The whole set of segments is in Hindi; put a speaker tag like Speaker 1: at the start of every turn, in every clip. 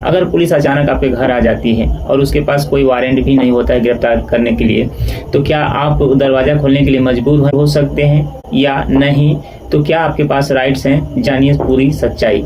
Speaker 1: अगर पुलिस अचानक आपके घर आ जाती है और उसके पास कोई वारंट भी नहीं होता है गिरफ्तार करने के लिए, तो क्या आप दरवाज़ा खोलने के लिए मजबूर हो सकते हैं या नहीं? तो क्या आपके पास राइट्स हैं? जानिए पूरी सच्चाई।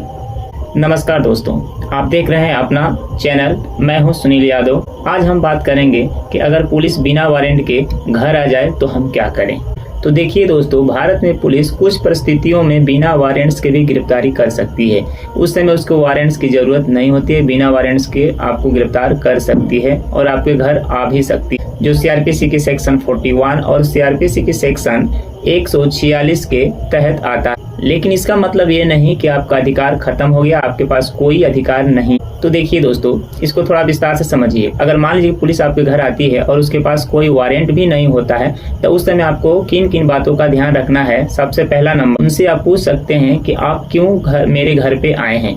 Speaker 1: नमस्कार दोस्तों, आप देख रहे हैं अपना चैनल, मैं हूं सुनील यादव। आज हम बात करेंगे कि अगर पुलिस बिना वारंट के घर आ जाए तो हम क्या करें। तो देखिए दोस्तों, भारत में पुलिस कुछ परिस्थितियों में बिना वारंट्स के भी गिरफ्तारी कर सकती है। उस समय उसको वारंट्स की जरूरत नहीं होती है, बिना वारंट्स के आपको गिरफ्तार कर सकती है और आपके घर आ भी सकती है, जो सीआरपीसी के सेक्शन 41 और सीआरपीसी के सेक्शन 146 के तहत आता है। लेकिन इसका मतलब ये नहीं कि आपका अधिकार खत्म हो गया, आपके पास कोई अधिकार नहीं। तो देखिए दोस्तों, इसको थोड़ा विस्तार से समझिए। अगर मान लीजिए पुलिस आपके घर आती है और उसके पास कोई वारंट भी नहीं होता है, तो उस समय आपको किन किन बातों का ध्यान रखना है। सबसे पहला नंबर, उनसे आप पूछ सकते हैं कि आप क्यों मेरे घर पे आए हैं।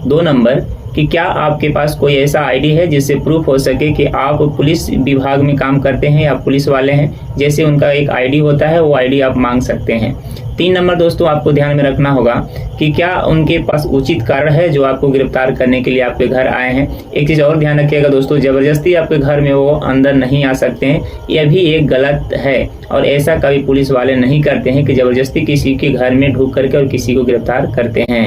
Speaker 1: 2 नंबर, कि क्या आपके पास कोई ऐसा आईडी है जिससे प्रूफ हो सके कि आप पुलिस विभाग में काम करते हैं या पुलिस वाले हैं। जैसे उनका एक आईडी होता है, वो आईडी आप मांग सकते हैं। 3 नंबर दोस्तों, आपको ध्यान में रखना होगा कि क्या उनके पास उचित कारण है जो आपको गिरफ्तार करने के लिए आपके घर आए हैं। एक चीज़ और ध्यान रखिएगा दोस्तों, जबरदस्ती आपके घर में वो अंदर नहीं आ सकते हैं, यह भी एक गलत है और ऐसा कभी पुलिस वाले नहीं करते हैं कि जबरदस्ती किसी के घर में ढुक करके और किसी को गिरफ्तार करते हैं।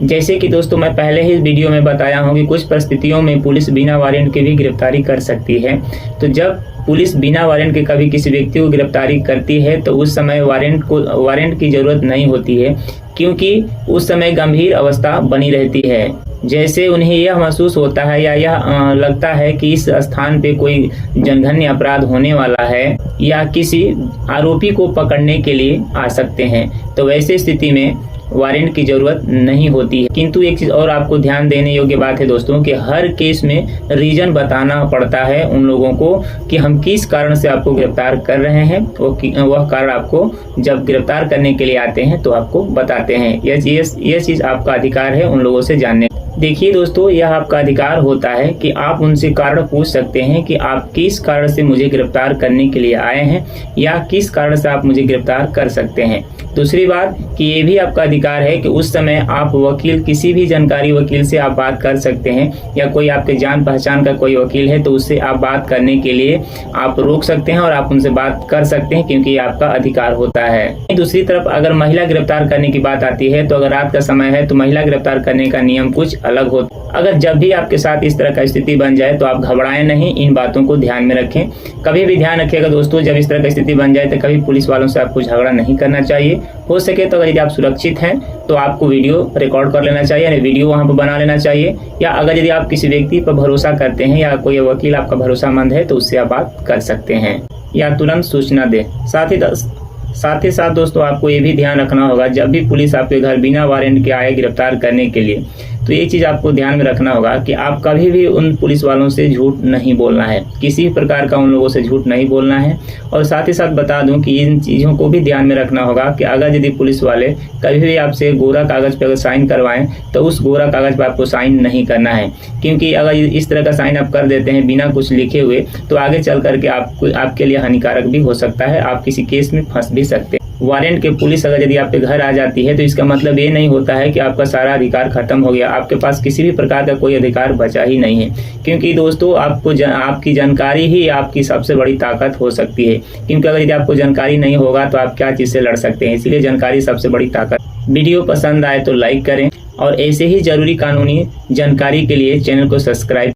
Speaker 1: जैसे कि दोस्तों मैं पहले ही इस वीडियो में बताया हूँ कि कुछ परिस्थितियों में पुलिस बिना वारंट के भी गिरफ्तारी कर सकती है। तो जब पुलिस बिना वारंट के कभी किसी व्यक्ति को गिरफ्तारी करती है तो उस समय वारंट की जरूरत नहीं होती है, क्योंकि उस समय गंभीर अवस्था बनी रहती है। जैसे उन्हें यह महसूस होता है या यह लगता है कि इस स्थान पे कोई जनघन्य अपराध होने वाला है या किसी आरोपी को पकड़ने के लिए आ सकते हैं, तो वैसे स्थिति में वारंट की जरूरत नहीं होती है। किंतु एक चीज और आपको ध्यान देने योग्य बात है दोस्तों कि हर केस में रीजन बताना पड़ता है उन लोगों को कि हम किस कारण से आपको गिरफ्तार कर रहे हैं। वह कारण आपको जब गिरफ्तार करने के लिए आते हैं तो आपको बताते हैं। यह चीज आपका अधिकार है उन लोगों से जानने। देखिए दोस्तों, यह आपका अधिकार होता है कि आप उनसे कारण पूछ सकते हैं कि आप किस कारण से मुझे गिरफ्तार करने के लिए आए हैं या किस कारण से आप मुझे गिरफ्तार कर सकते हैं। दूसरी बात कि ये भी आपका अधिकार है कि उस समय आप वकील, किसी भी जानकारी वकील से आप बात कर सकते हैं या कोई आपके जान पहचान का कोई वकील है तो उससे आप बात करने के लिए आप रोक सकते हैं और आप उनसे बात कर सकते हैं, क्योंकि ये आपका अधिकार होता है। दूसरी तरफ अगर महिला गिरफ्तार करने की बात आती है तो अगर रात का समय है तो महिला गिरफ्तार करने का नियम कुछ अलग होता है। अगर जब भी आपके साथ इस तरह का स्थिति बन जाए तो आप घबराएं नहीं, इन बातों को ध्यान में रखें। कभी भी ध्यान रखिएगा दोस्तों, जब इस तरह की स्थिति बन जाए तो कभी पुलिस वालों से आपको झगड़ा नहीं करना चाहिए। हो सके तो अगर यदि आप सुरक्षित हैं तो आपको वीडियो रिकॉर्ड कर लेना चाहिए, यानी वीडियो वहां पर बना लेना चाहिए। या अगर यदि आप किसी व्यक्ति पर भरोसा करते हैं या कोई वकील आपका भरोसामंद है तो उससे आप बात कर सकते हैं या तुरंत सूचना दें। साथ ही साथ दोस्तों, आपको ये भी ध्यान रखना होगा जब भी पुलिस आपके घर बिना वारंट के आए गिरफ्तार करने के लिए, तो ये चीज़ आपको ध्यान में रखना होगा कि आप कभी भी उन पुलिस वालों से झूठ नहीं बोलना है, किसी भी प्रकार का उन लोगों से झूठ नहीं बोलना है। और साथ ही साथ बता दूं कि इन चीज़ों को भी ध्यान में रखना होगा कि अगर यदि पुलिस वाले कभी भी आपसे गोरा कागज़ पर अगर साइन करवाएं तो उस गोरा कागज़ पर आपको साइन नहीं करना है, क्योंकि अगर इस तरह का साइन आप कर देते हैं बिना कुछ लिखे हुए तो आगे चल करके आपके लिए हानिकारक भी हो सकता है, आप किसी केस में फंस भी सकते हैं। वारंट के पुलिस अगर यदि आपके घर आ जाती है तो इसका मतलब ये नहीं होता है कि आपका सारा अधिकार खत्म हो गया, आपके पास किसी भी प्रकार का कोई अधिकार बचा ही नहीं है। क्योंकि दोस्तों आपकी जानकारी ही आपकी सबसे बड़ी ताकत हो सकती है, क्योंकि अगर यदि आपको जानकारी नहीं होगा तो आप क्या चीज़ से लड़ सकते हैं। इसलिए जानकारी सबसे बड़ी ताकत। वीडियो पसंद आए तो लाइक करें और ऐसे ही जरूरी कानूनी जानकारी के लिए चैनल को सब्सक्राइब